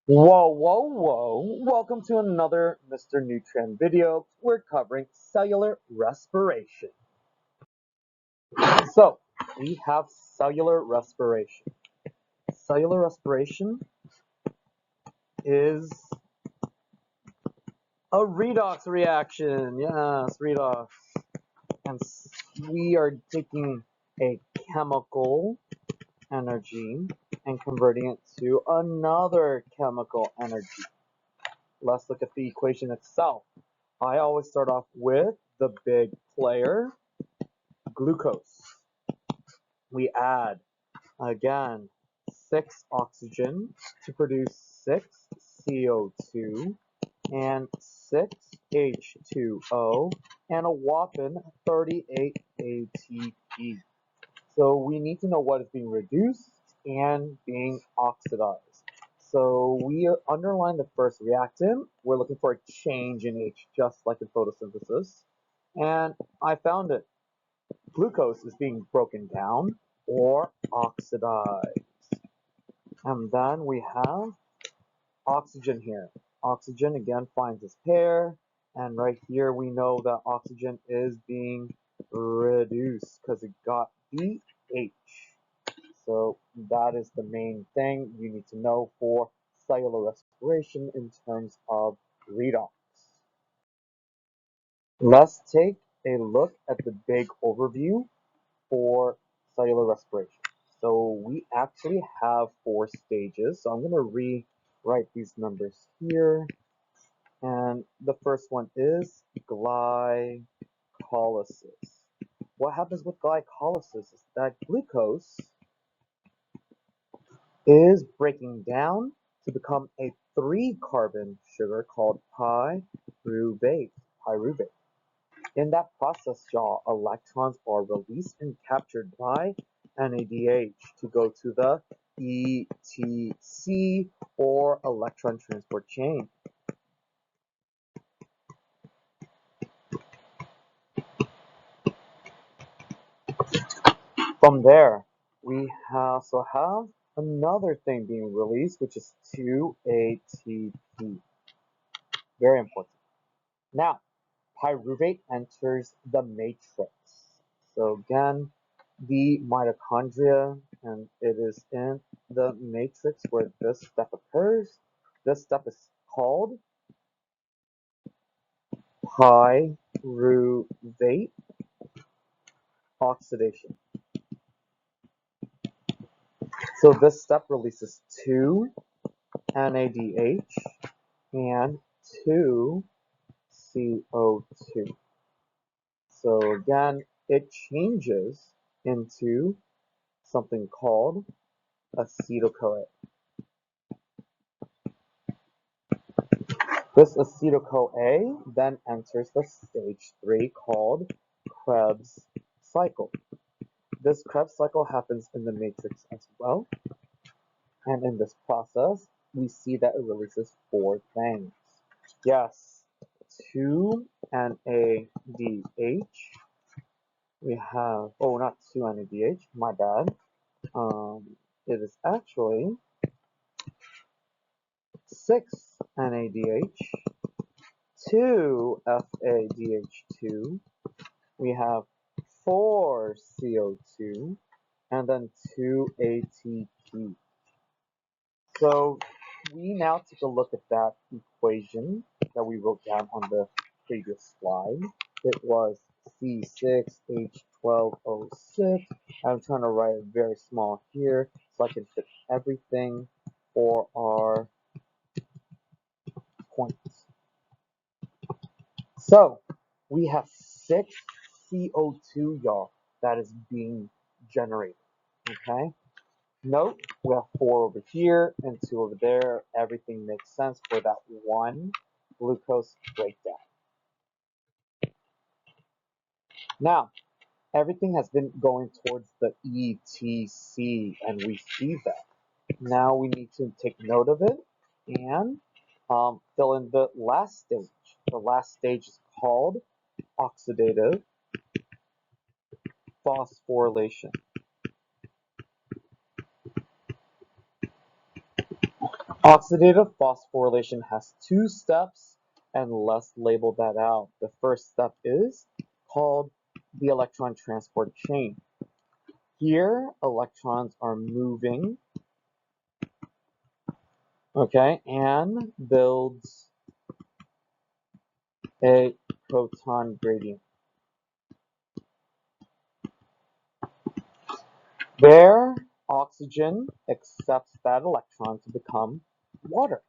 Whoa, whoa, whoa. Welcome to another Mr. NeuTran video. We're covering cellular respiration. So, we have cellular respiration. Cellular respiration is a redox reaction. Yes, redox. And we are taking a chemical energy and converting it to another chemical energy. Let's look at the equation itself. I always start off with the big player, glucose. We add, again, 6 oxygen to produce 6 CO2 and 6 H2O and a whopping 38 ATP. So we need to know what is being reduced and being oxidized. So we underline the first reactant. We're looking for a change in H, just like in photosynthesis. And I found it. Glucose is being broken down or oxidized. And then we have oxygen here. Oxygen again finds its pair. And right here we know that oxygen is being reduced because it got the H. So that is the main thing you need to know for cellular respiration in terms of redox. Let's take a look at the big overview for cellular respiration. So we actually have 4 stages. So I'm going to rewrite these numbers here. And the first one is glycolysis. What happens with glycolysis is that glucose is breaking down to become a 3-carbon sugar called pyruvate. In that process, y'all, electrons are released and captured by NADH to go to the ETC or Electron Transport Chain. From there, we also have another thing being released, which is 2 ATP. Very important. Now, pyruvate enters the matrix. So again, the mitochondria, and it is in the matrix where this step occurs. This step is called pyruvate oxidation. So this step releases 2 NADH and 2 CO2. So again, it changes into something called acetyl-CoA. This acetyl-CoA then enters the stage 3 called Krebs cycle. This Krebs cycle happens in the matrix as well. And in this process, we see that it releases 4 things. Yes, 2 NADH. We have, oh, not 2 NADH, my bad. It is actually 6 NADH, 2 FADH₂, we have 4 CO2, and then 2 ATP. So we now take a look at that equation that we wrote down on the previous slide. It was C6H12O6. I'm trying to write it very small here so I can fit everything for our points. So we have 6 CO2, y'all, that is being generated. Okay? Note, we have 4 over here and 2 over there. Everything makes sense for that one glucose breakdown. Now, everything has been going towards the ETC, and we see that. Now we need to take note of it and fill in the last stage. The last stage is called oxidative phosphorylation. Oxidative phosphorylation has two steps, and let's label that out. The first step is called the electron transport chain. Here, electrons are moving, okay, and builds a proton gradient. There, oxygen accepts that electron to become water.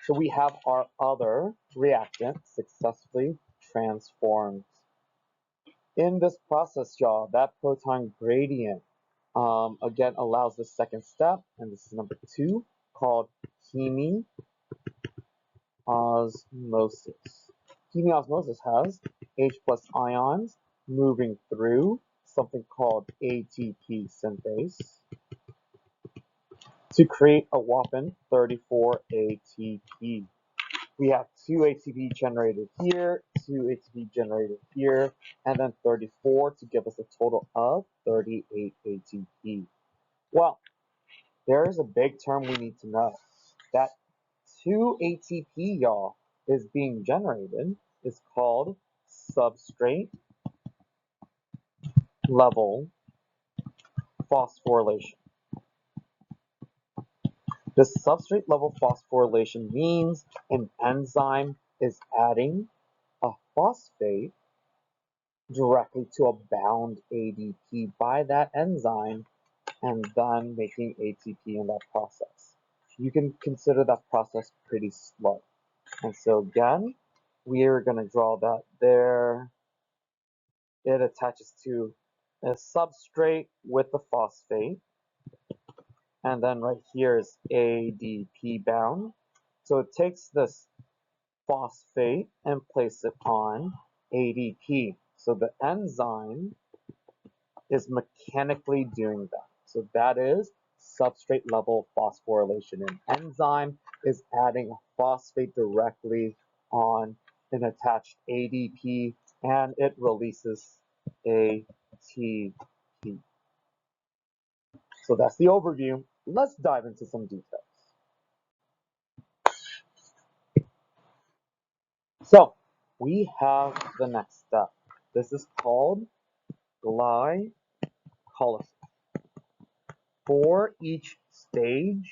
So we have our other reactant successfully transformed. In this process, y'all, that proton gradient again allows the second step, and this is number 2, called chemiosmosis. Chemiosmosis has H plus ions moving through something called ATP synthase to create a whopping 34 ATP. We have 2 ATP generated here, 2 ATP generated here, and then 34 to give us a total of 38 ATP. Well, there is a big term we need to know. That 2 ATP, y'all, is being generated is called substrate level phosphorylation. This substrate level phosphorylation means an enzyme is adding a phosphate directly to a bound ADP by that enzyme and then making ATP in that process. You can consider that process pretty slow. And so again, we are going to draw that there. It attaches to a substrate with the phosphate. And then right here is ADP bound. So it takes this phosphate and places it on ADP. So the enzyme is mechanically doing that. So that is substrate level phosphorylation. An enzyme is adding a phosphate directly on an attached ADP, and it releases ATP. So that's the overview. Let's dive into some details. So we have the next step. This is called glycolysis. For each stage,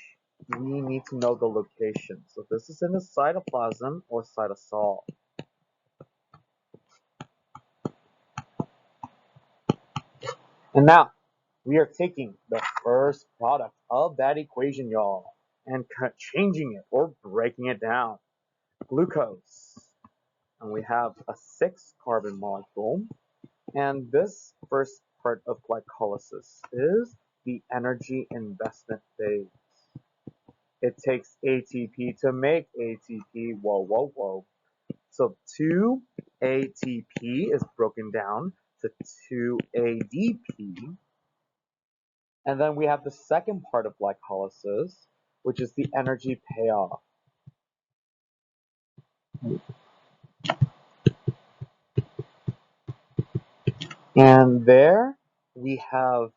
we need to know the location. So this is in the cytoplasm or cytosol. And now, we are taking the first product of that equation, y'all, and changing it or breaking it down. Glucose. And we have a 6-carbon molecule. And this first part of glycolysis is the energy investment phase. It takes ATP to make ATP. Whoa, whoa, whoa. So 2 ATP is broken down to 2 ADP. And then we have the second part of glycolysis, which is the energy payoff. And there we have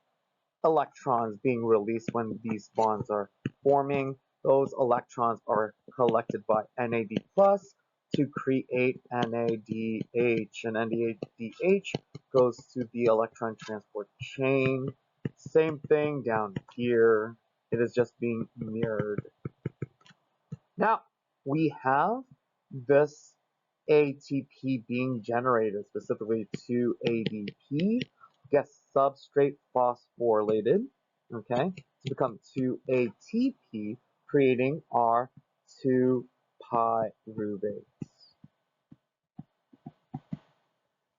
electrons being released when these bonds are forming. Those electrons are collected by NAD plus to create NADH, and NADH goes to the electron transport chain. Same thing down here. It is just being mirrored. Now we have this ATP being generated, specifically 2 ADP, gets substrate phosphorylated, okay, to become 2 ATP, creating our 2 pyruvates.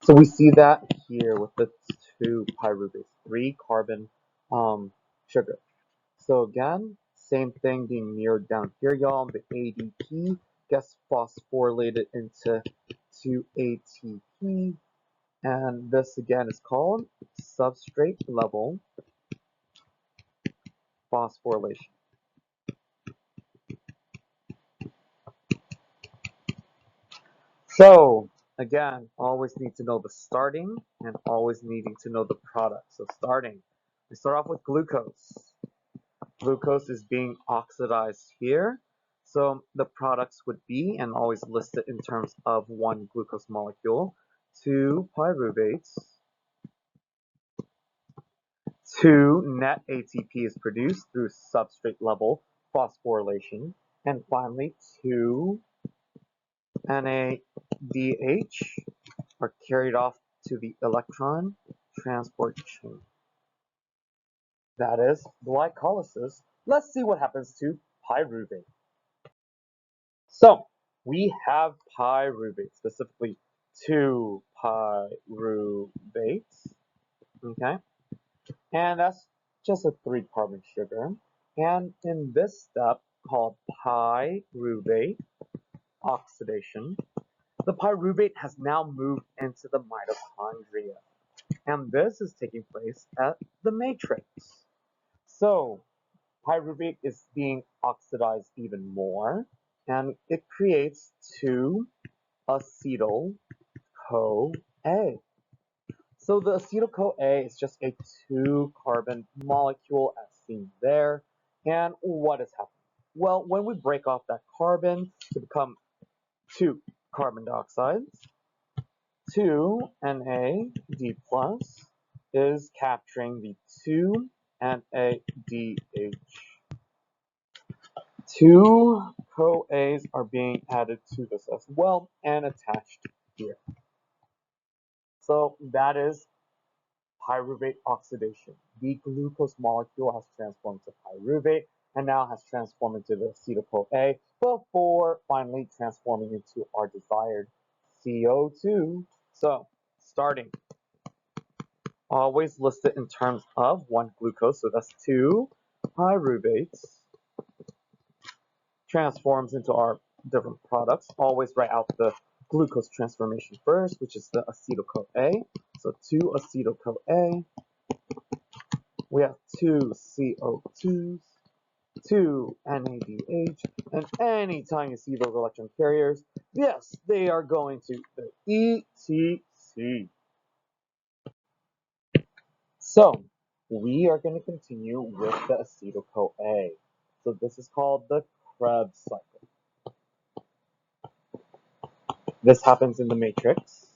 So we see that here with the 2 pyruvates, 3-carbon sugar. So again, same thing being mirrored down here, y'all. The ADP gets phosphorylated into 2 ATP, and this again is called substrate level phosphorylation. So again, always need to know the starting and always needing to know the product. So starting, we start off with glucose. Glucose is being oxidized here. So the products would be, and always listed in terms of one glucose molecule, 2 pyruvates, 2 net ATP is produced through substrate level phosphorylation, and finally 2 NADH are carried off to the electron transport chain. That is glycolysis. Let's see what happens to pyruvate. So we have pyruvate, specifically 2 pyruvates, okay? And that's just a 3-carbon sugar. And in this step called pyruvate oxidation, the pyruvate has now moved into the mitochondria. And this is taking place at the matrix. So pyruvate is being oxidized even more, and it creates 2-acetyl-CoA. So the acetyl-CoA is just a 2-carbon molecule as seen there. And what is happening? Well, when we break off that carbon to become 2 carbon dioxides, 2 NAD+ is capturing the 2 NADH. 2 CoAs are being added to this as well and attached here. So that is pyruvate oxidation. The glucose molecule has transformed to pyruvate and now has transformed into the acetyl-CoA before finally transforming into our desired CO2. So starting, always listed in terms of 1 glucose, so that's 2 pyruvates, transforms into our different products. Always write out the glucose transformation first, which is the acetyl-CoA. So 2 acetyl-CoA. We have 2 CO2s, 2 NADH, and anytime you see those electron carriers, yes, they are going to the ETC. So we are going to continue with the acetyl-CoA. So this is called the Krebs cycle. This happens in the matrix,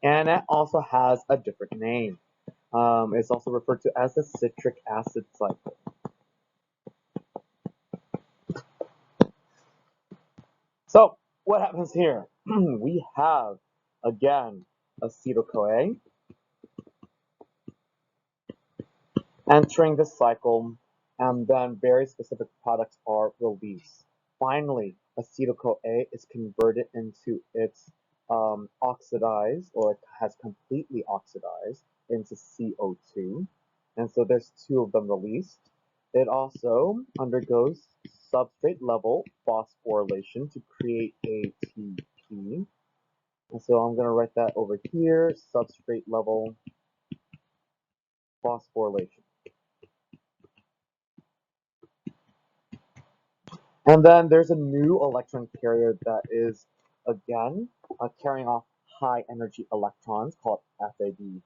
and it also has a different name. It's also referred to as the citric acid cycle. So what happens here? We have, again, acetyl-CoA entering the cycle, and then very specific products are released. Finally, acetyl-CoA is converted into its oxidized, or it has completely oxidized into CO2, and so there's 2 of them released. It also undergoes substrate level phosphorylation to create ATP. And so I'm going to write that over here, substrate level phosphorylation. And then there's a new electron carrier that is, again, carrying off high energy electrons called FAD.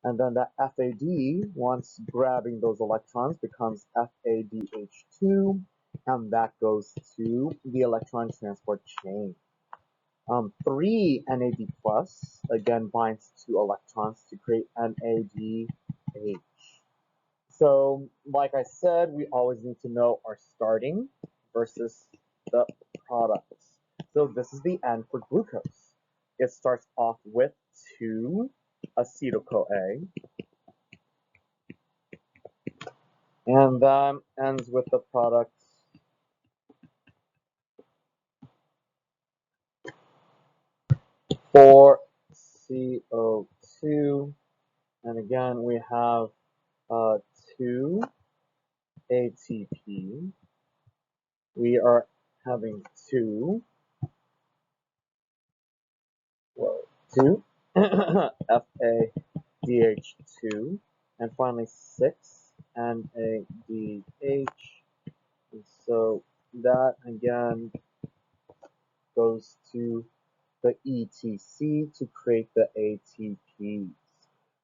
And then that FAD, once grabbing those electrons, becomes FADH₂, and that goes to the electron transport chain. 3 NAD+, again, binds 2 electrons to create NADH. So, like I said, we always need to know our starting versus the products. So this is the end for glucose. It starts off with 2 acetyl-CoA, and then ends with the products 4 CO2, and again we have 2 ATP. We are having 2 FADH₂, and finally 6 NADH. And so that again goes to the ETC to create the ATPs.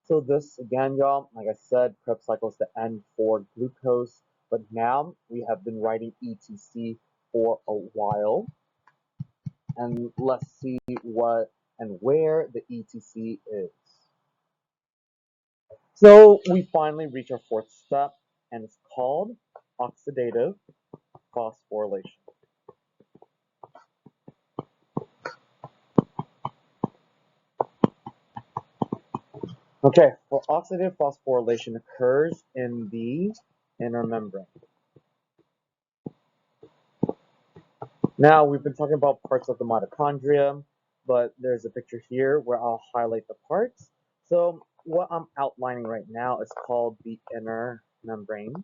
So this again, y'all, like I said, Krebs cycle is the end for glucose. but now we have been writing ETC for a while, and let's see what and where the ETC is. So we finally reach our fourth step, and it's called oxidative phosphorylation. Okay, well, oxidative phosphorylation occurs in the inner membrane. Now, we've been talking about parts of the mitochondria, but there's a picture here where I'll highlight the parts. So what I'm outlining right now is called the inner membrane.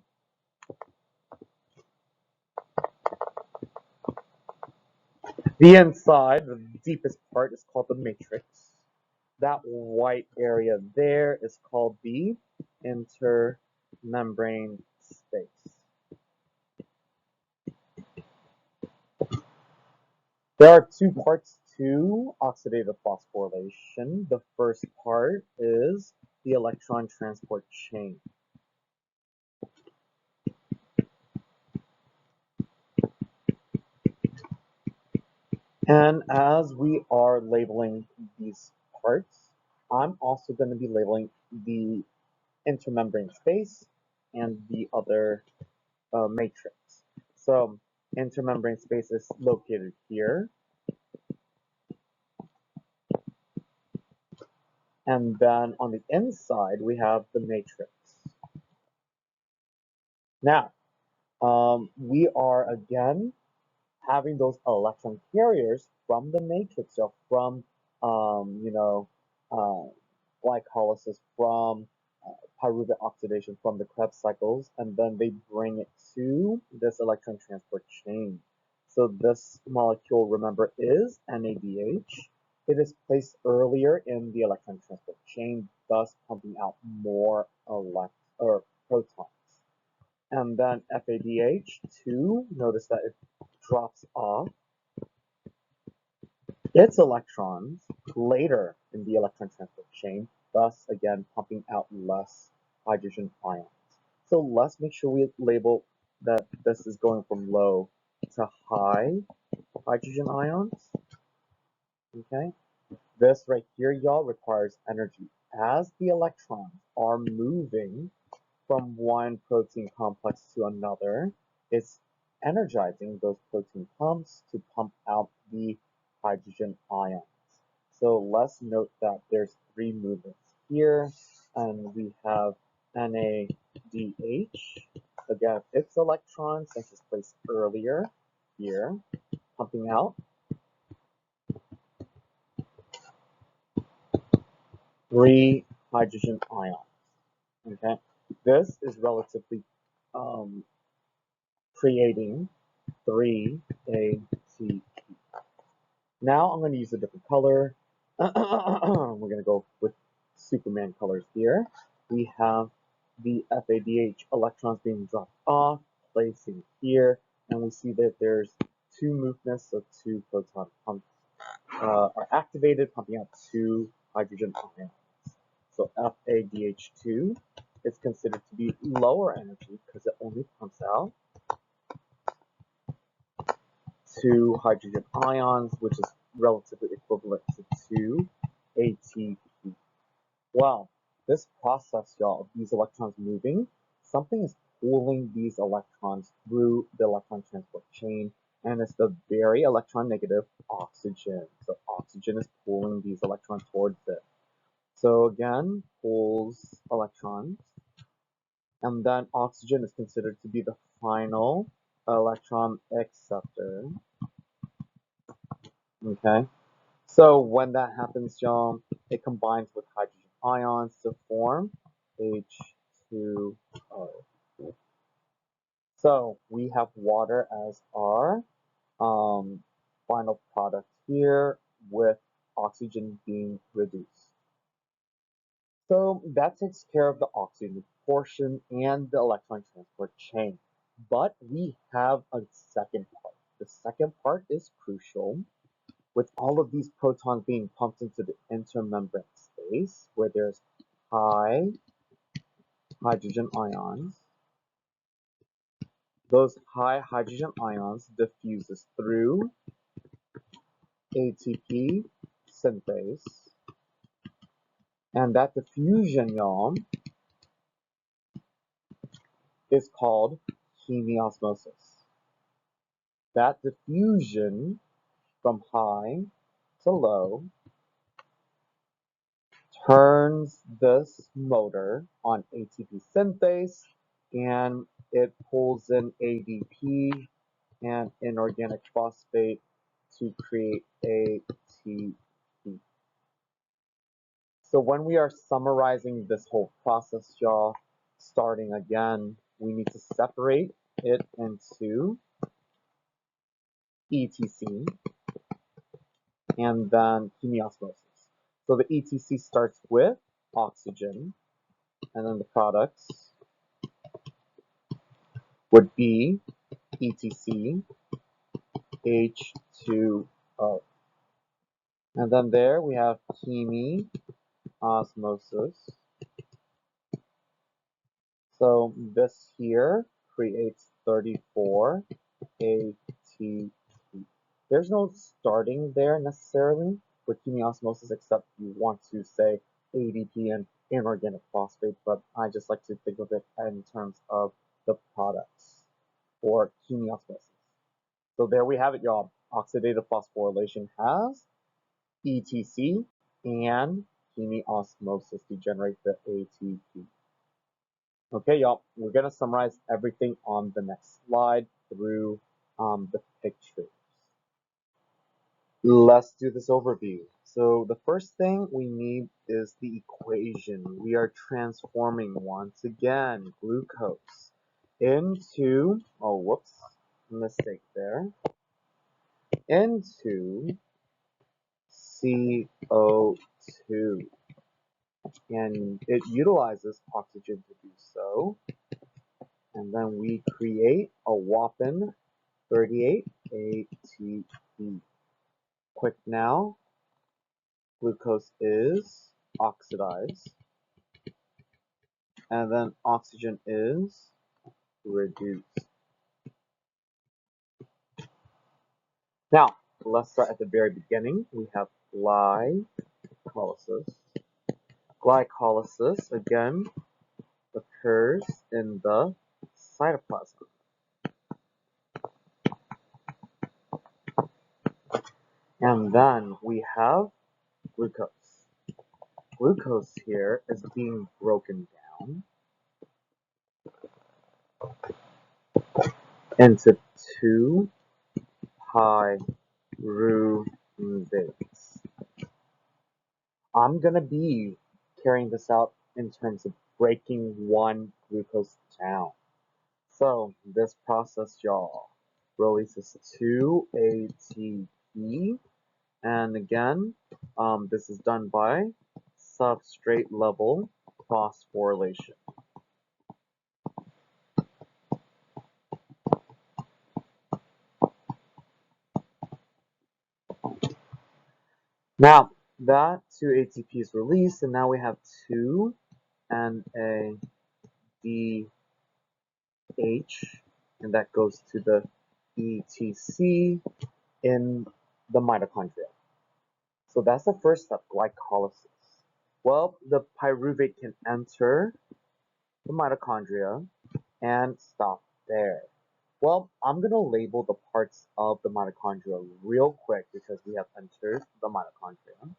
The inside, the deepest part, is called the matrix. That white area there is called the intermembrane space. There are two parts to oxidative phosphorylation. The first part is the electron transport chain. And as we are labeling these parts, I'm also going to be labeling the intermembrane space and the other matrix. So intermembrane space is located here. And then on the inside, we have the matrix. Now, we are again having those electron carriers from the matrix, or from, glycolysis, from pyruvate oxidation, from the Krebs cycles, and then they bring it to this electron transport chain. So this molecule, remember, is NADH. It is placed earlier in the electron transport chain, thus pumping out more protons. And then FADH₂, notice that it drops off its electrons later in the electron transport chain, thus again pumping out less hydrogen ions. So let's make sure we label that this is going from low to high hydrogen ions. Okay, this right here, y'all, requires energy. As the electrons are moving from one protein complex to another, it's energizing those protein pumps to pump out the hydrogen ions. So let's note that there's three movements here, and we have NADH. Again, its electrons, since it's placed earlier here, pumping out 3 hydrogen ions. Okay, this is relatively creating 3 ATP. Now I'm going to use a different color. We're going to go with Superman colors here. We have the FADH electrons being dropped off, placing here, and we see that there's 2 movements, so 2 proton pumps are activated, pumping out 2 hydrogen ions. So FADH₂ is considered to be lower energy because it only pumps out 2 hydrogen ions, which is relatively equivalent to 2 ATP. Well, this process, y'all, these electrons moving, something is pulling these electrons through the electron transport chain, and it's the very electron negative oxygen. So oxygen is pulling these electrons towards it. So again, pulls electrons, and then oxygen is considered to be the final electron acceptor. Okay, so when that happens, y'all, it combines with hydrogen ions to form H2O. So we have water as our final product here, with oxygen being reduced. So that takes care of the oxygen portion and the electron transport chain. But we have a second part. The second part is crucial. With all of these protons being pumped into the intermembrane space, where there's high hydrogen ions, those high hydrogen ions diffuses through ATP synthase, and that diffusion, y'all, is called chemiosmosis. That diffusion from high to low turns this motor on ATP synthase, and it pulls in ADP and inorganic phosphate to create ATP. So when we are summarizing this whole process, y'all, starting again, we need to separate it into ETC and then chemiosmosis. So the ETC starts with oxygen, and then the products would be ETC H2O. And then there we have chemiosmosis. So this here creates 34 ATP. There's no starting there necessarily with chemiosmosis, except you want to say ADP and inorganic phosphate, but I just like to think of it in terms of the products or chemiosmosis. So there we have it, y'all. Oxidative phosphorylation has ETC and chemiosmosis to generate the ATP. Okay, y'all, we're going to summarize everything on the next slide through the pictures. Let's do this overview. So the first thing we need is the equation. We are transforming once again glucose into, oh whoops, mistake there, into CO2. And it utilizes oxygen to do so. And then we create a whopping 38 ATP. Quick now, glucose is oxidized, and then oxygen is reduced. Now, let's start at the very beginning. We have glycolysis. Glycolysis, again, occurs in the cytoplasm. And then we have glucose. Glucose here is being broken down into two pyruvates. I'm going to be carrying this out in terms of breaking one glucose down. So this process, y'all, releases 2 ATP, and again, this is done by substrate level phosphorylation. Now that 2 ATP is released, and now we have 2 NADH, and that goes to the ETC in the mitochondria. So that's the first step, glycolysis. Well, the pyruvate can enter the mitochondria and stop there. Well, I'm going to label the parts of the mitochondria real quick because we have entered the mitochondria.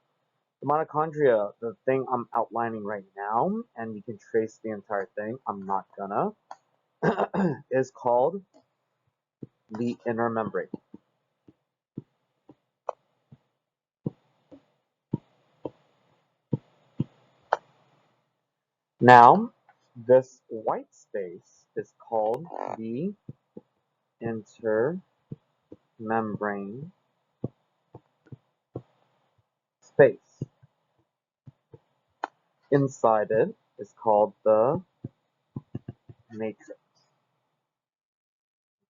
The mitochondria, the thing I'm outlining right now, and you can trace the entire thing, I'm not gonna, is called the inner membrane. Now, this white space is called the intermembrane space. Inside it is called the matrix.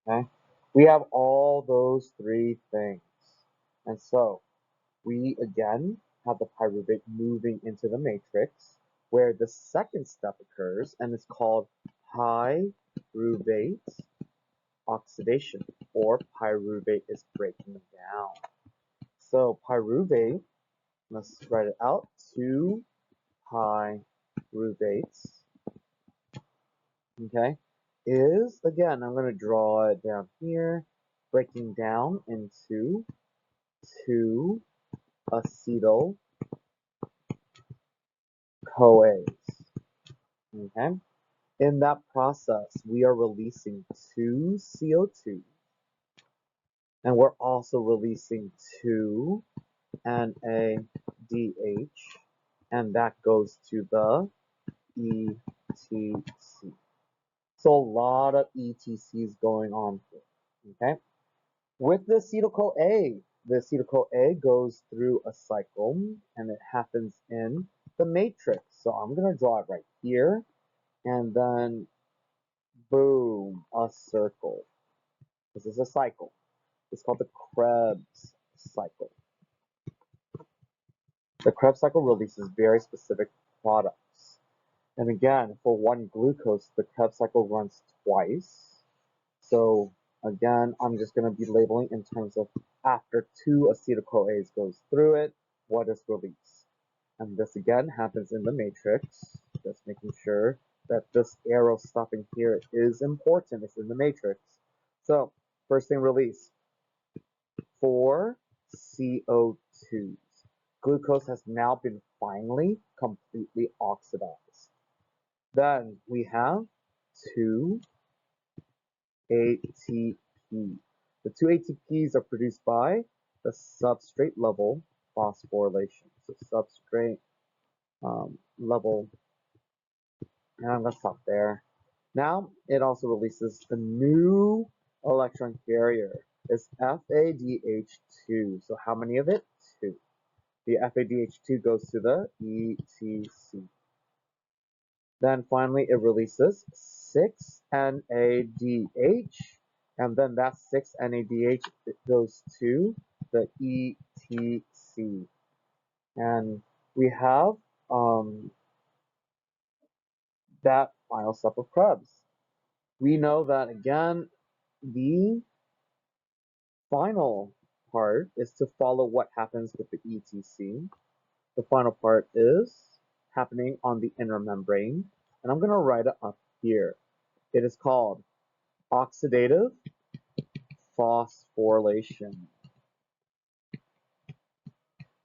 Okay? We have all those three things. And so, we again have the pyruvate moving into the matrix, where the second step occurs, and it's called pyruvate oxidation, or pyruvate is breaking down. So pyruvate, let's write it out, 2 pyruvates, okay, is, again, I'm going to draw it down here, breaking down into 2 acetyl CoAs, okay? In that process, we are releasing 2 CO2, and we're also releasing 2 NADH, and that goes to the ETC. So a lot of ETCs going on here, okay? With the acetyl-CoA, the acetyl-CoA goes through a cycle, and it happens in the matrix. So I'm going to draw it right here, and then boom, a circle. This is a cycle. It's called the Krebs cycle. The Krebs cycle releases very specific products. And again, for one glucose, the Krebs cycle runs twice. So again, I'm just going to be labeling in terms of after 2 acetyl-CoAs goes through it, what is released. And this again happens in the matrix, just making sure that this arrow stopping here is important. It's in the matrix. So first thing released, 4 CO2s. Glucose has now been finally completely oxidized. Then we have 2 ATP. The 2 ATPs are produced by the substrate level phosphorylation. So substrate level, and I'm going to stop there. Now it also releases a new electron carrier. It's FADH₂. So how many of it? 2. The FADH₂ goes to the ETC. Then finally it releases 6 NADH, and then that 6 NADH goes to the ETC. And we have that final step of Krebs. We know that again, the final part is to follow what happens with the ETC. The final part is happening on the inner membrane, and I'm going to write it up here. It is called oxidative phosphorylation.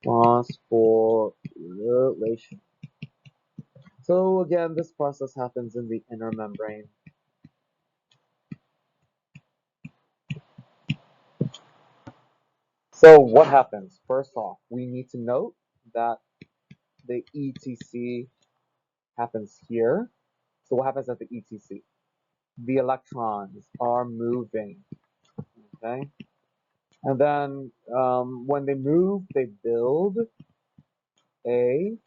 Phosphorylation. So again, this process happens in the inner membrane. So what happens? First off, we need to note that the ETC happens here. So what happens at the ETC? The electrons are moving, okay? And then when they move, they build a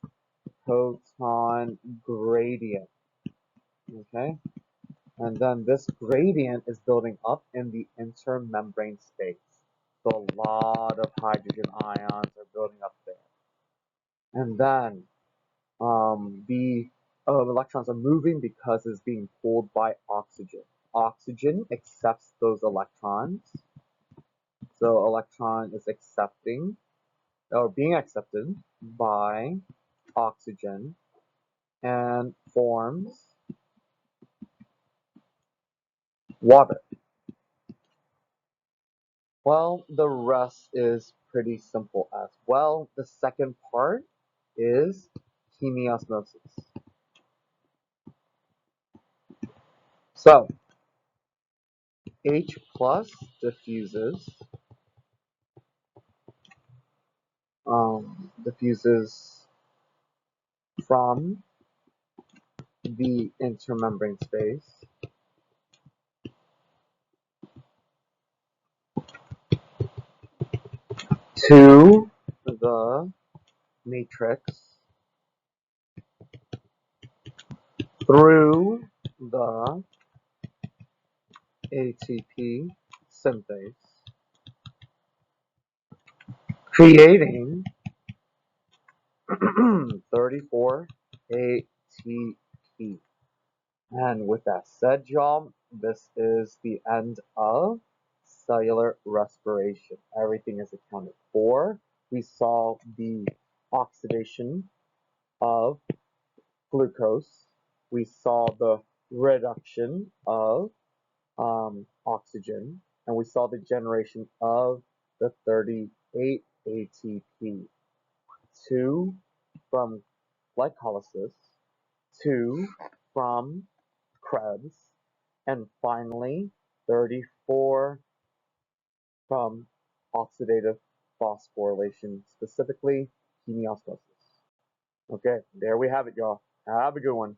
proton gradient, okay? And then this gradient is building up in the intermembrane space. So a lot of hydrogen ions are building up there. And then the electrons are moving because it's being pulled by oxygen. Oxygen accepts those electrons. So electron is accepting or being accepted by oxygen and forms water. Well, the rest is pretty simple as well. The second part is chemiosmosis. So H plus diffuses from the intermembrane space to the matrix through the ATP synthase, creating 34 ATP. And with that said, y'all, this is the end of cellular respiration. Everything is accounted for. We saw the oxidation of glucose. We saw the reduction of oxygen, and we saw the generation of the 38 ATP. 2 from glycolysis, 2 from Krebs, and finally 34 from oxidative phosphorylation, specifically chemiosmosis. Okay, there we have it, y'all. Have a good one.